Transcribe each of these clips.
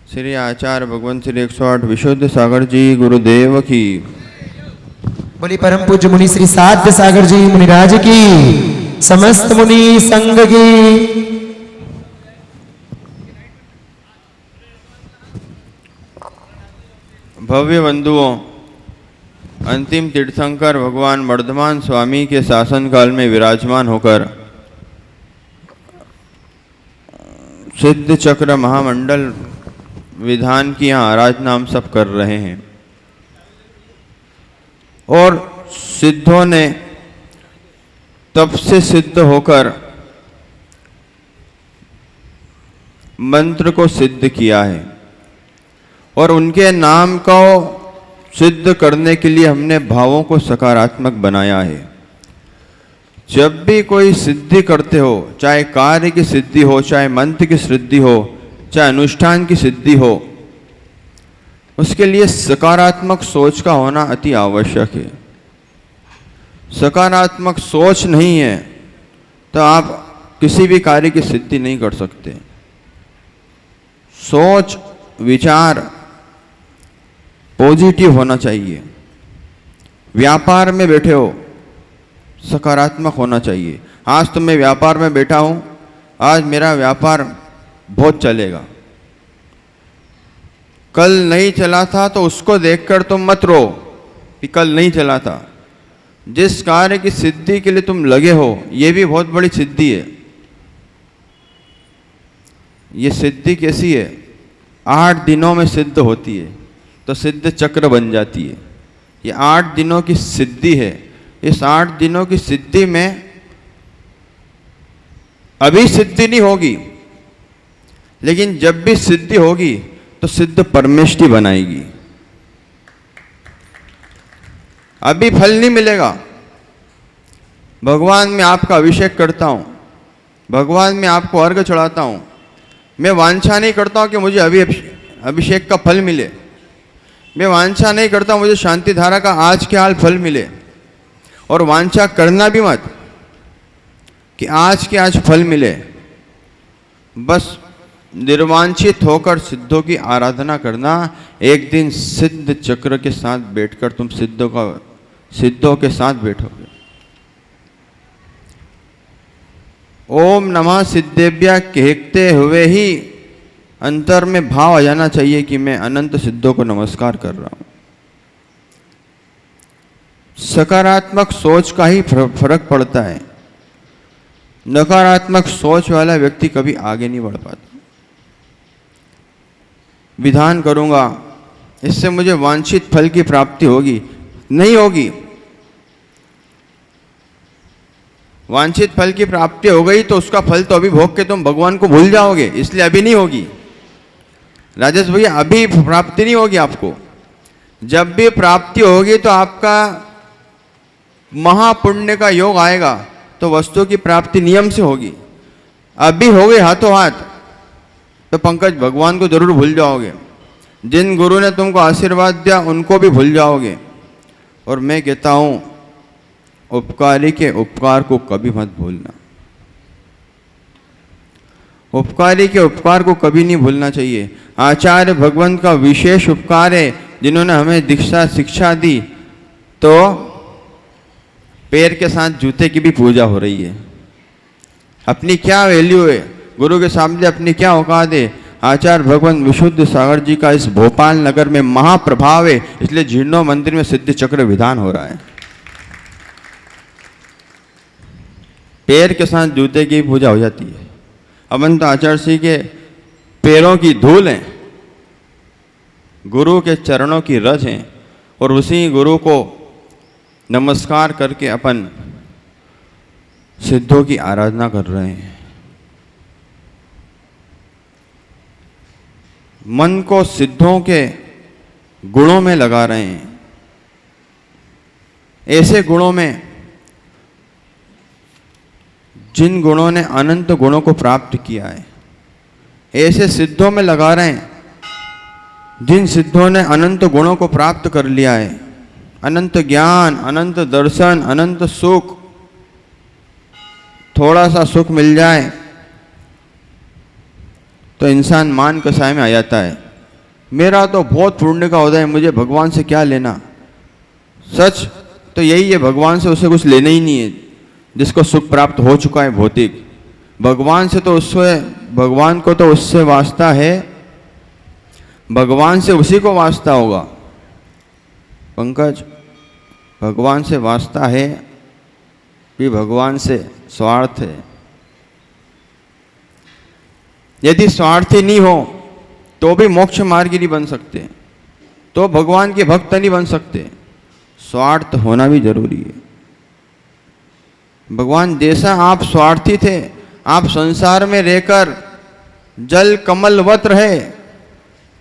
श्री आचार्य भगवान श्री 108 विशुद्ध सागर जी गुरुदेव की। बोली परम पूज्य मुनि श्री साध्य सागर जी मुनिराज की, समस्त मुनि संघ की। भव्य बंधुओं, अंतिम तीर्थंकर भगवान वर्धमान स्वामी के शासन काल में विराजमान होकर सिद्ध चक्र महामंडल विधान की यहाँ आराधना हम सब कर रहे हैं और सिद्धों ने तप से सिद्ध होकर मंत्र को सिद्ध किया है और उनके नाम को सिद्ध करने के लिए हमने भावों को सकारात्मक बनाया है। जब भी कोई सिद्धि करते हो, चाहे कार्य की सिद्धि हो, चाहे मंत्र की सिद्धि हो, चाहे अनुष्ठान की सिद्धि हो, उसके लिए सकारात्मक सोच का होना अति आवश्यक है। सकारात्मक सोच नहीं है तो आप किसी भी कार्य की सिद्धि नहीं कर सकते। सोच विचार पॉजिटिव होना चाहिए। व्यापार में बैठे हो, सकारात्मक होना चाहिए। आज तो मैं व्यापार में बैठा हूँ, आज मेरा व्यापार बहुत चलेगा। कल नहीं चला था तो उसको देखकर तुम मत रो कि कल नहीं चला था। जिस कार्य की सिद्धि के लिए तुम लगे हो, ये भी बहुत बड़ी सिद्धि है। ये सिद्धि कैसी है? 8 दिनों में सिद्ध होती है तो सिद्ध चक्र बन जाती है। ये 8 दिनों की सिद्धि है। इस 8 दिनों की सिद्धि में अभी सिद्धि नहीं होगी, लेकिन जब भी सिद्धि होगी तो सिद्ध परमेष्टि बनाएगी। अभी फल नहीं मिलेगा। भगवान में आपका अभिषेक करता हूं, भगवान में आपको अर्घ चढ़ाता हूं। मैं वांछा नहीं करता हूं कि मुझे अभी अभिषेक का फल मिले। मैं वांछा नहीं करता मुझे शांति धारा का आज के हाल फल मिले। और वांछा करना भी मत कि आज के आज फल मिले। बस निर्वांछित होकर सिद्धों की आराधना करना। एक दिन सिद्ध चक्र के साथ बैठकर तुम सिद्धों के साथ बैठोगे। ओम नमः सिद्धेभ्यः कहते हुए ही अंतर में भाव आ जाना चाहिए कि मैं अनंत सिद्धों को नमस्कार कर रहा हूं। सकारात्मक सोच का ही फर्क पड़ता है। नकारात्मक सोच वाला व्यक्ति कभी आगे नहीं बढ़ पाता। विधान करूंगा, इससे मुझे वांछित फल की प्राप्ति होगी, नहीं होगी। वांछित फल की प्राप्ति हो गई तो उसका फल तो अभी भोग के तुम भगवान को भूल जाओगे, इसलिए अभी नहीं होगी। राजेश भैया, अभी प्राप्ति नहीं होगी आपको। जब भी प्राप्ति होगी तो आपका महापुण्य का योग आएगा तो वस्तु की प्राप्ति नियम से होगी। अभी हो गए हाथों हाथ तो पंकज भगवान को जरूर भूल जाओगे। जिन गुरु ने तुमको आशीर्वाद दिया उनको भी भूल जाओगे। और मैं कहता हूं, उपकारी के उपकार को कभी मत भूलना। उपकारी के उपकार को कभी नहीं भूलना चाहिए। आचार्य भगवान का विशेष उपकार है, जिन्होंने हमें दीक्षा शिक्षा दी। तो पैर के साथ जूते की भी पूजा हो रही है। अपनी क्या वैल्यू है, गुरु के सामने अपनी क्या औकात है। आचार्य भगवान विशुद्ध सागर जी का इस भोपाल नगर में महाप्रभाव है, इसलिए जीर्णो मंदिर में सिद्ध चक्र विधान हो रहा है। पैर के साथ जूते की पूजा हो जाती है। अनंत आचार्य जी के पैरों की धूल है, गुरु के चरणों की रज है, और उसी गुरु को नमस्कार करके अपन सिद्धों की आराधना कर रहे हैं। मन को सिद्धों के गुणों में लगा रहे हैं। ऐसे गुणों में जिन गुणों ने अनंत गुणों को प्राप्त किया है, ऐसे सिद्धों में लगा रहे हैं जिन सिद्धों ने अनंत गुणों को प्राप्त कर लिया है। अनंत ज्ञान, अनंत दर्शन, अनंत सुख। थोड़ा सा सुख मिल जाए तो इंसान मान कसाय में आ जाता है। मेरा तो बहुत पुण्य का उदय है, मुझे भगवान से क्या लेना। सच तो यही है, भगवान से उसे कुछ लेना ही नहीं है। जिसको सुख प्राप्त हो चुका है भौतिक, भगवान से तो उससे, भगवान को तो उससे वास्ता है, भगवान से उसी को वास्ता होगा। पंकज, भगवान से वास्ता है कि भगवान से स्वार्थ है। यदि स्वार्थी नहीं हो तो भी मोक्ष मार्गी नहीं बन सकते, तो भगवान के भक्त नहीं बन सकते। स्वार्थ होना भी जरूरी है। भगवान जैसा आप स्वार्थी थे, आप संसार में रहकर जल कमलवत रहे।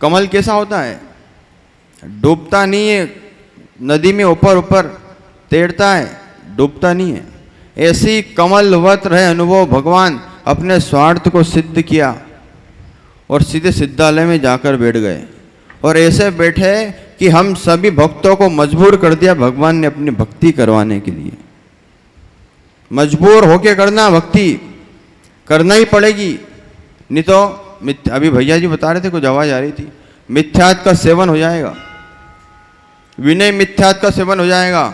कमल कैसा होता है? डूबता नहीं है, नदी में ऊपर ऊपर तैरता है, डूबता नहीं है। ऐसी कमलवत रहे अनुभव भगवान अपने स्वार्थ को सिद्ध किया और सीधे सिद्धालय में जाकर बैठ गए। और ऐसे बैठे कि हम सभी भक्तों को मजबूर कर दिया भगवान ने अपनी भक्ति करवाने के लिए। मजबूर होके करना, भक्ति करना ही पड़ेगी, नहीं तो अभी भैया जी बता रहे थे, कुछ आवाज आ रही थी, मिथ्यात्व का सेवन हो जाएगा, विनय मिथ्यात्व का सेवन हो जाएगा,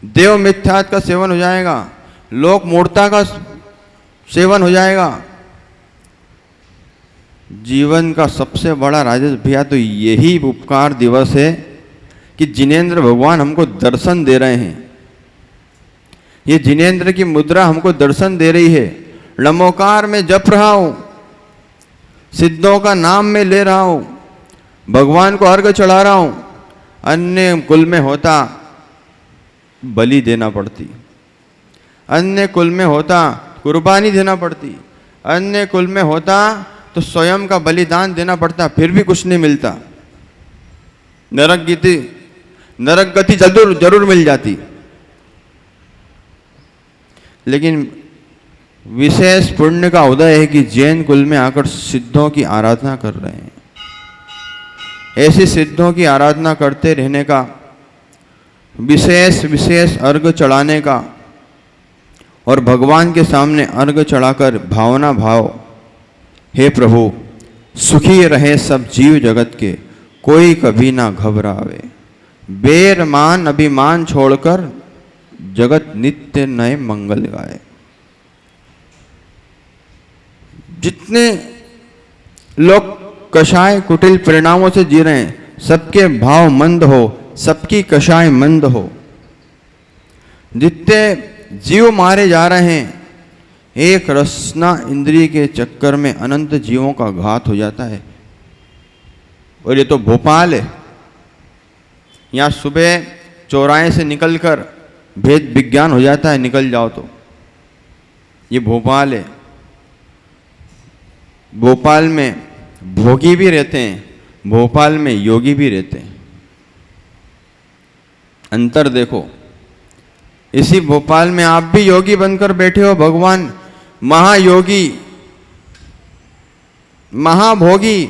देव मिथ्यात्व का सेवन हो जाएगा, लोक मूर्ता का सेवन हो जाएगा। जीवन का सबसे बड़ा राजेश भैया तो यही उपकार दिवस है कि जिनेंद्र भगवान हमको दर्शन दे रहे हैं। ये जिनेंद्र की मुद्रा हमको दर्शन दे रही है। नमोकार में जप रहा हूं, सिद्धों का नाम में ले रहा हूं, भगवान को अर्घ चढ़ा रहा हूं। अन्य कुल में होता बलि देना पड़ती, अन्य कुल में होता कुर्बानी देना पड़ती, अन्य कुल में होता तो स्वयं का बलिदान देना पड़ता, फिर भी कुछ नहीं मिलता। नरक गति जरूर मिल जाती, लेकिन विशेष पुण्य का उदय है कि जैन कुल में आकर सिद्धों की आराधना कर रहे हैं। ऐसी सिद्धों की आराधना करते रहने का, विशेष अर्घ चढ़ाने का, और भगवान के सामने अर्घ चढ़ाकर भावना भाव, हे प्रभु सुखी रहे सब जीव जगत के, कोई कभी ना घबरावे, बेर मान अभिमान छोड़कर जगत नित्य नए मंगल गाए। जितने लोग कषाय कुटिल परिणामों से जी रहे हैं, सबके भाव मंद हो, सबकी कषाय मंद हो। जितने जीव मारे जा रहे हैं, एक रसना इंद्रिय के चक्कर में अनंत जीवों का घात हो जाता है। और ये तो भोपाल है, यहाँ सुबह चौराहे से निकलकर भेद विज्ञान हो जाता है, निकल जाओ तो। ये भोपाल है। भोपाल में भोगी भी रहते हैं, भोपाल में योगी भी रहते हैं। अंतर देखो। इसी भोपाल में आप भी योगी बनकर बैठे हो, भगवान महायोगी, महाभोगी,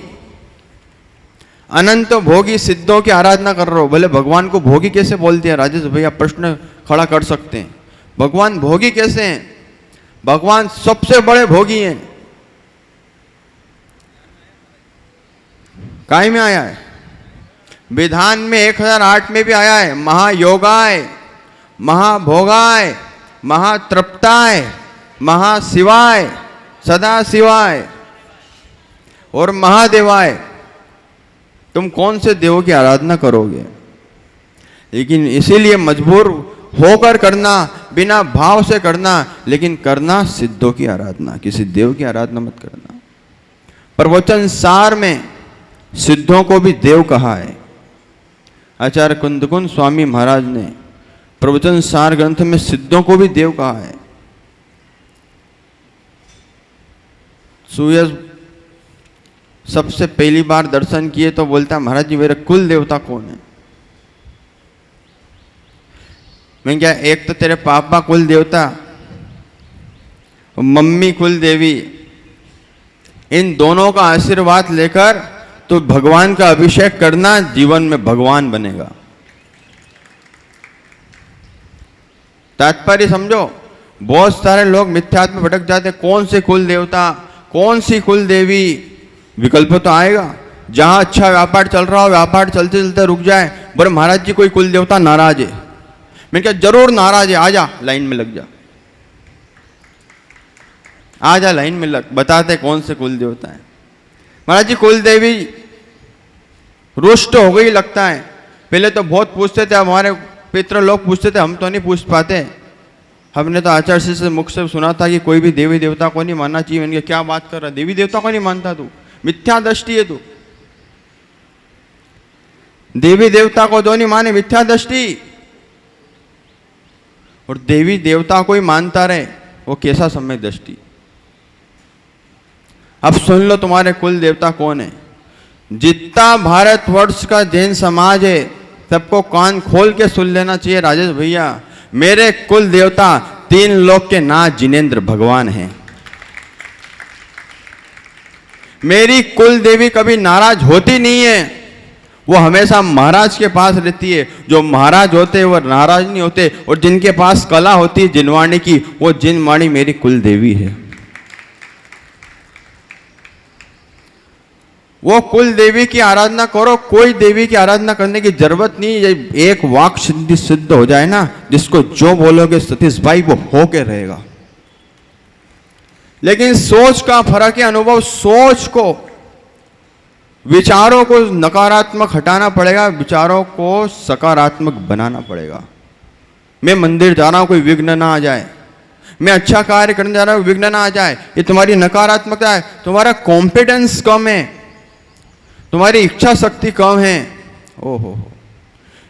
अनंत भोगी सिद्धों की आराधना कर रहे हो। भले भगवान को भोगी कैसे बोल दिया? राजेश भैया प्रश्न खड़ा कर सकते हैं, भगवान भोगी कैसे हैं? भगवान सबसे बड़े भोगी हैं। काय में आया है? विधान में 1008 में भी आया है, महायोगाय, महाभोगाय, महातृप्ताय, महाशिवाय, सदा शिवाय और महादेवाय। तुम कौन से देवों की आराधना करोगे? लेकिन इसीलिए मजबूर होकर करना, बिना भाव से करना, लेकिन करना सिद्धों की आराधना, किसी देव की आराधना मत करना। प्रवचन सार में सिद्धों को भी देव कहा है। आचार्य कुंदकुंद स्वामी महाराज ने प्रवचन सार ग्रंथ में सिद्धों को भी देव कहा है। सूर्य सबसे पहली बार दर्शन किए तो बोलता, महाराज जी मेरा कुल देवता कौन है? मैं क्या, एक तो तेरे पापा कुल देवता, मम्मी कुल देवी, इन दोनों का आशीर्वाद लेकर तो भगवान का अभिषेक करना, जीवन में भगवान बनेगा। तात्पर्य समझो। बहुत सारे लोग मिथ्यात्व में भटक जाते, कौन से कुल देवता, कौन सी कुल देवी, विकल्प तो आएगा। जहां अच्छा व्यापार चल रहा हो, व्यापार चलते चलते रुक जाए, बोले महाराज जी कोई कुल देवता नाराज है। मैंने कहा जरूर नाराज है, आजा लाइन में लग जा, आजा लाइन में लग, बताते कौन से कुल देवता है। महाराज जी कुल देवी रुष्ट हो गई लगता है। पहले तो बहुत पूछते थे, हमारे पितृ लोग पूछते थे, हम तो नहीं पूछ पाते। हमने तो आचार्य से मुख से सुना था कि कोई भी देवी देवता को नहीं मानना चाहिए। मैंने क्या बात कर रहा, देवी देवता को नहीं मानता तू, मिथ्या दृष्टि है तू, देवी देवता को जो नहीं माने मिथ्या दृष्टि। और देवी देवता को ही मानता रहे वो कैसा समय दृष्टि। अब सुन लो तुम्हारे कुल देवता कौन है। जितना भारतवर्ष का जैन समाज है सबको कान खोल के सुन लेना चाहिए राजेश भैया। मेरे कुल देवता 3 लोक के नाथ जिनेंद्र भगवान हैं। मेरी कुल देवी कभी नाराज होती नहीं है, वो हमेशा महाराज के पास रहती है। जो महाराज होते हैं वो नाराज नहीं होते, और जिनके पास कला होती है जिनवाणी की, वो जिनवाणी मेरी कुल देवी है। वो कुल देवी की आराधना करो, कोई देवी की आराधना करने की जरूरत नहीं। एक वाक सिद्धि सिद्ध हो जाए ना, जिसको जो बोलोगे सतीश भाई वो होके रहेगा। लेकिन सोच का फर्क है, अनुभव। सोच को, विचारों को नकारात्मक हटाना पड़ेगा, विचारों को सकारात्मक बनाना पड़ेगा। मैं मंदिर जा रहा हूं, कोई विघ्न ना आ जाए। मैं अच्छा कार्य करने जा रहा हूं, विघ्न ना आ जाए। ये तुम्हारी नकारात्मकता है। तुम्हारा कॉम्पिटेंस कम है, तुम्हारी इच्छा शक्ति कम है। ओहो,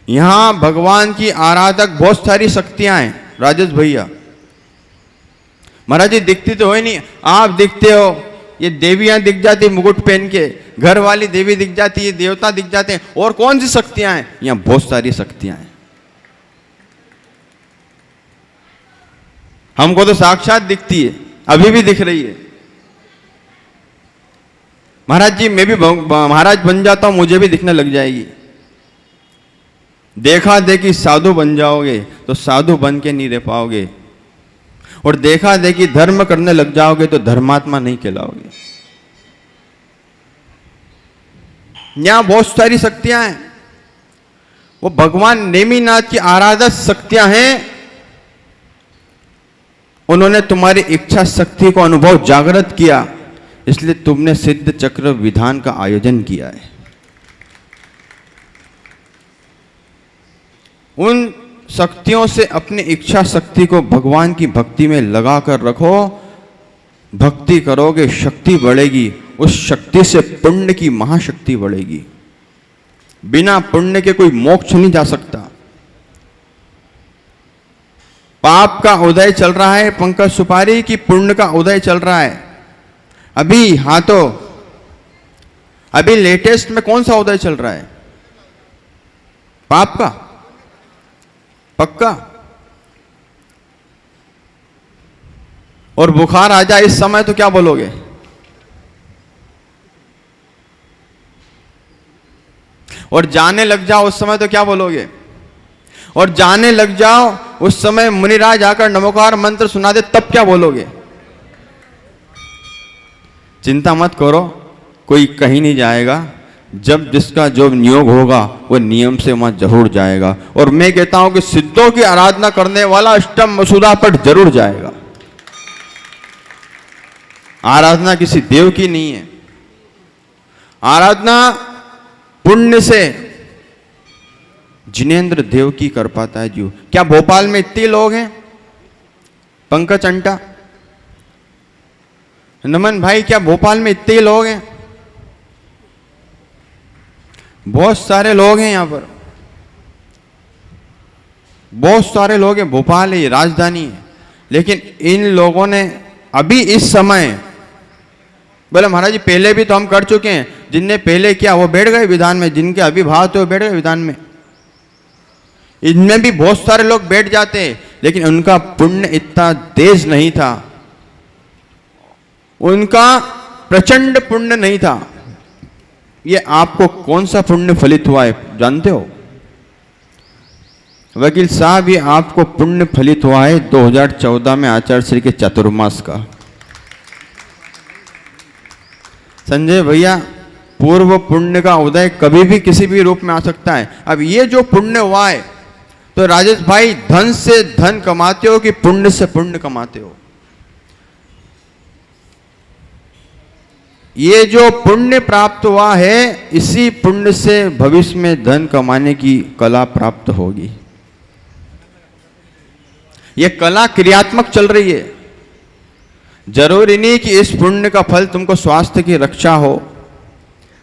यहां भगवान की आराधक बहुत सारी शक्तियां हैं राजेश भैया। महाराज जी दिखती तो है नहीं, आप दिखते हो, ये देवियां दिख जाती मुकुट पहन के, घर वाली देवी दिख जाती है, देवता दिख जाते हैं। और कौन सी शक्तियां हैं? यहां बहुत सारी शक्तियां हैं। हमको तो साक्षात दिखती है, अभी भी दिख रही है। महाराज जी मैं भी महाराज बन जाता हूं, मुझे भी दिखने लग जाएगी। देखा देखी साधु बन जाओगे तो साधु बन के नहीं रह पाओगे, और देखा देखी धर्म करने लग जाओगे तो धर्मात्मा नहीं कहलाओगे। यहां बहुत सारी शक्तियां हैं। वो भगवान नेमिनाथ की आराधक शक्तियां हैं। उन्होंने तुम्हारी इच्छा शक्ति को अनुभव जागृत किया, इसलिए तुमने सिद्ध चक्र विधान का आयोजन किया है। उन शक्तियों से अपनी इच्छा शक्ति को भगवान की भक्ति में लगा कर रखो। भक्ति करोगे शक्ति बढ़ेगी, उस शक्ति से पुण्य की महाशक्ति बढ़ेगी। बिना पुण्य के कोई मोक्ष नहीं जा सकता। पाप का उदय चल रहा है पंकज सुपारी, की पुण्य का उदय चल रहा है अभी। हाँ, तो अभी लेटेस्ट में कौन सा उदय चल रहा है? पाप का? पक्का? और बुखार आ जाए इस समय तो क्या बोलोगे? और जाने लग जाओ उस समय तो क्या बोलोगे? और जाने लग जाओ उस समय मुनिराज आकर नमोकार मंत्र सुना दे तब क्या बोलोगे? चिंता मत करो, कोई कहीं नहीं जाएगा। जब जिसका जो नियोग होगा वो नियम से वहां जरूर जाएगा। और मैं कहता हूं कि सिद्धों की आराधना करने वाला अष्टम मसूदा पर जरूर जाएगा। आराधना किसी देव की नहीं है, आराधना पुण्य से जिनेंद्र देव की कर पाता है जीव। क्या भोपाल में इतने लोग हैं? पंकज अंटा, नमन भाई, क्या भोपाल में इतने लोग हैं? बहुत सारे लोग हैं यहां पर, बहुत सारे लोग हैं। भोपाल है, राजधानी है। लेकिन इन लोगों ने अभी इस समय, बोले महाराज जी पहले भी तो हम कर चुके हैं। जिनने पहले किया वो बैठ गए विधान में, जिनके अभी भाव थे वो बैठ गए विधान में। इनमें भी बहुत सारे लोग बैठ जाते हैं, लेकिन उनका पुण्य इतना तेज नहीं था, उनका प्रचंड पुण्य नहीं था। ये आपको कौन सा पुण्य फलित हुआ है जानते हो? वकील साहब, ये आपको पुण्य फलित हुआ है 2014 में आचार्य श्री के चातुर्मास का। संजय भैया पूर्व पुण्य का उदय कभी भी किसी भी रूप में आ सकता है। अब ये जो पुण्य हुआ है, तो राजेश भाई धन से धन कमाते हो कि पुण्य से पुण्य कमाते हो? ये जो पुण्य प्राप्त हुआ है, इसी पुण्य से भविष्य में धन कमाने की कला प्राप्त होगी। ये कला क्रियात्मक चल रही है। जरूरी नहीं कि इस पुण्य का फल तुमको स्वास्थ्य की रक्षा हो,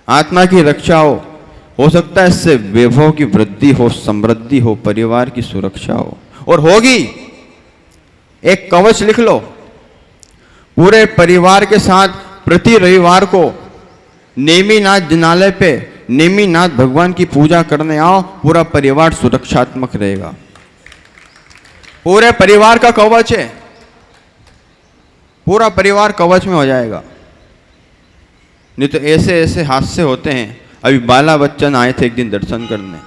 आत्मा की रक्षा हो सकता है इससे वैभव की वृद्धि हो, समृद्धि हो, परिवार की सुरक्षा हो, और होगी। एक कवच लिख लो, पूरे परिवार के साथ प्रति रविवार को नेमिनाथ जिनालय पे नेमिनाथ भगवान की पूजा करने आओ, पूरा परिवार सुरक्षात्मक रहेगा। पूरे परिवार का कवच है, पूरा परिवार कवच में हो जाएगा। नहीं तो ऐसे ऐसे हादसे होते हैं। अभी बाला बच्चन आए थे एक दिन दर्शन करने,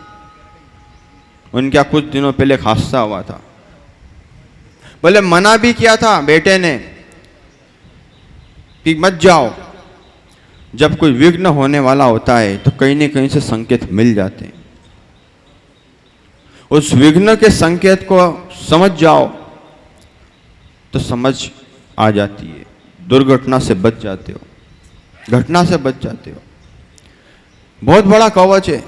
उनका कुछ दिनों पहले एक हादसा हुआ था। बोले मना भी किया था बेटे ने कि मत जाओ। जब कोई विघ्न होने वाला होता है तो कहीं न कहीं से संकेत मिल जाते हैं। उस विघ्न के संकेत को समझ जाओ तो समझ आ जाती है, दुर्घटना से बच जाते हो, घटना से बच जाते हो। बहुत बड़ा कवच है।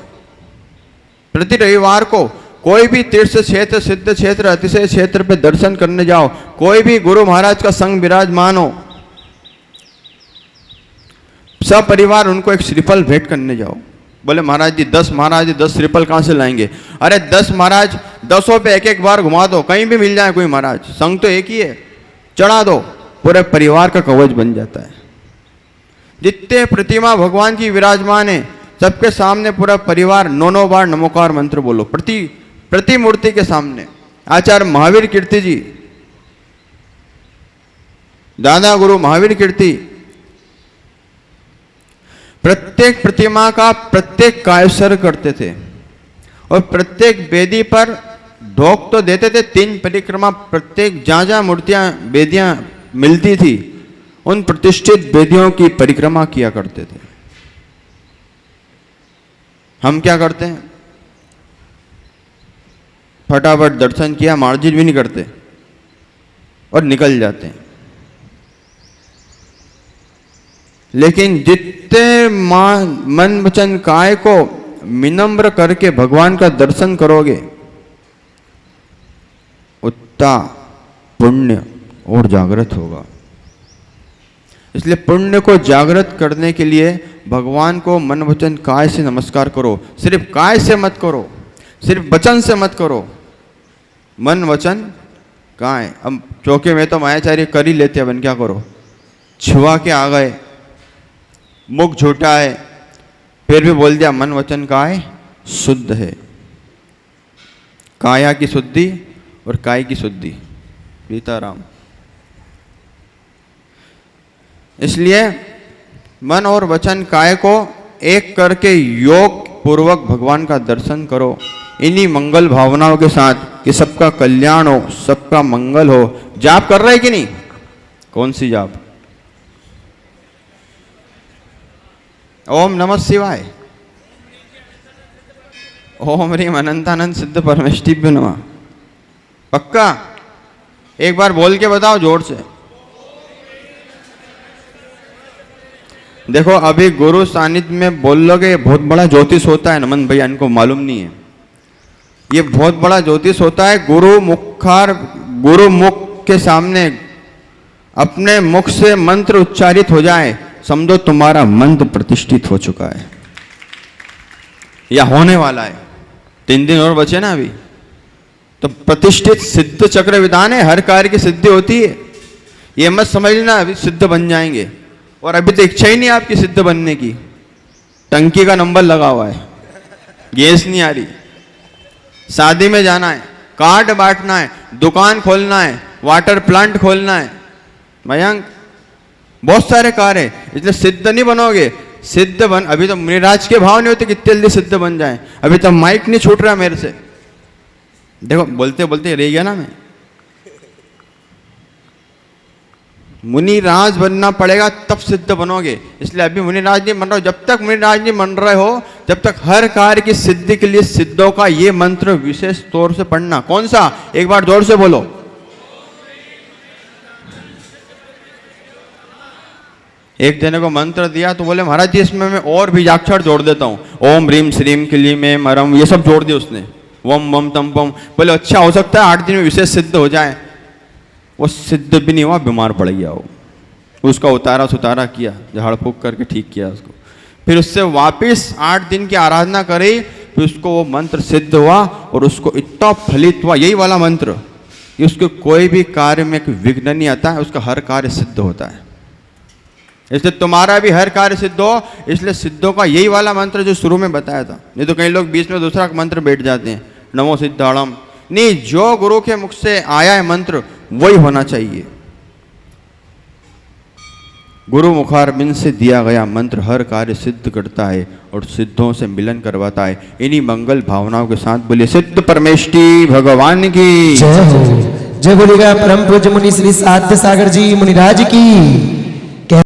प्रति रविवार को कोई भी तीर्थ क्षेत्र, सिद्ध क्षेत्र, अतिशय क्षेत्र पे दर्शन करने जाओ, कोई भी गुरु महाराज का संग विराजमान हो, सब परिवार उनको एक श्रीफल भेंट करने जाओ। बोले महाराज जी 10 श्रीफल कहाँ से लाएंगे? अरे 10 महाराज 10 पे एक एक बार घुमा दो, कहीं भी मिल जाए कोई महाराज, संग तो एक ही है, चढ़ा दो, पूरे परिवार का कवच बन जाता है। जितने प्रतिमा भगवान की विराजमान है, सबके सामने पूरा परिवार 9 बार नमोकार मंत्र बोलो, प्रति मूर्ति के सामने। आचार्य महावीर कीर्ति जी, दादा गुरु महावीर कीर्ति, प्रत्येक प्रतिमा का प्रत्येक कायसर करते थे और प्रत्येक वेदी पर ढोक तो देते थे। 3 परिक्रमा, प्रत्येक जहाँ जहाँ मूर्तियाँ वेदियाँ मिलती थी उन प्रतिष्ठित वेदियों की परिक्रमा किया करते थे। हम क्या करते हैं? फटाफट दर्शन किया, मार्जिन भी नहीं करते और निकल जाते हैं। लेकिन जितने मन वचन काय को विनम्र करके भगवान का दर्शन करोगे, उतना पुण्य और जागृत होगा। इसलिए पुण्य को जागृत करने के लिए भगवान को मन वचन काय से नमस्कार करो। सिर्फ काय से मत करो, सिर्फ वचन से मत करो, मन वचन काय। अब चौके में तो मायाचार्य कर ही लेते, अपन क्या करो? छुआ के आ गए, मुख झूठा है, फिर भी बोल दिया मन वचन काय शुद्ध है। काया की शुद्धि और काय की शुद्धि, सीताराम। इसलिए मन और वचन काय को एक करके योग पूर्वक भगवान का दर्शन करो, इन्हीं मंगल भावनाओं के साथ कि सबका कल्याण हो, सबका मंगल हो। जाप कर रहे कि नहीं? कौन सी जाप? ओम नमः शिवाय, ओम ह्रीम अनंतानंद सिद्ध परमेष्टिभ्यो नमः। पक्का? एक बार बोल के बताओ जोर से। देखो अभी गुरु सानिध्य में बोल लोगे, ये बहुत बड़ा ज्योतिष होता है। नमन भैया इनको मालूम नहीं है, ये बहुत बड़ा ज्योतिष होता है। गुरु मुख के सामने अपने मुख से मंत्र उच्चारित हो जाए, समझो तुम्हारा मंत्र प्रतिष्ठित हो चुका है या होने वाला है। 3 दिन और बचे ना अभी, तो प्रतिष्ठित सिद्ध चक्र विधान है, हर कार्य की सिद्धि होती है। ये मत समझना अभी सिद्ध बन जाएंगे, और अभी तो इच्छा ही नहीं आपकी सिद्ध बनने की। टंकी का नंबर लगा हुआ है, गैस नहीं आ रही, शादी में जाना है, कार्ड बांटना है, दुकान खोलना है, वाटर प्लांट खोलना है, मयंक बहुत सारे कार्य है। इसलिए सिद्ध नहीं बनोगे। सिद्ध बन, अभी तो मुनिराज के भाव नहीं होते कितने जल्दी सिद्ध बन जाए। अभी तो माइक नहीं छूट रहा मेरे से, देखो बोलते बोलते रह गया ना मैं। मुनिराज बनना पड़ेगा तब सिद्ध बनोगे। इसलिए अभी मुनिराज नहीं बन रहे हो। जब तक मुनिराज नहीं बन रहे हो जब तक हर कार्य की सिद्धि के लिए सिद्धों का ये मंत्र विशेष तौर से पढ़ना। कौन सा? एक बार जोर से बोलो। एक जने को मंत्र दिया तो बोले महाराज जी इसमें मैं और बीजाक्षर जोड़ देता हूँ, ओम ह्रीम श्रीम क्लीम मरम, ये सब जोड़ दिया उसने, वम वम तम पम। बोले अच्छा हो सकता है 8 दिन में विशेष सिद्ध हो जाए। वो सिद्ध भी नहीं हुआ, बीमार पड़ गया वो। उसका उतारा सुतारा किया, झाड़ फूक करके ठीक किया उसको। फिर उससे वापस 8 दिन की आराधना करी, फिर उसको वो मंत्र सिद्ध हुआ और उसको इतना फलित हुआ। यही वाला मंत्र कि उसके कोई भी कार्य में कोई विघ्न नहीं आता है, उसका हर कार्य सिद्ध होता है। इसलिए तुम्हारा भी हर कार्य सिद्ध हो, इसलिए सिद्धों का यही वाला मंत्र जो शुरू में बताया था। नहीं तो कई लोग बीच में दूसरा मंत्र बैठ जाते हैं, नमो सिद्धाणम। नहीं, जो गुरु के मुख से आया है मंत्र वही होना चाहिए। गुरु मुखारबिंद से दिया गया मंत्र हर कार्य सिद्ध करता है और सिद्धों से मिलन करवाता है। इन्हीं मंगल भावनाओं के साथ बोलिए सिद्ध परमेष्टि भगवान की जय हो। जय बोलेगा परम पूज्य मुनि श्री साध्य सागर जी मुनिराज की।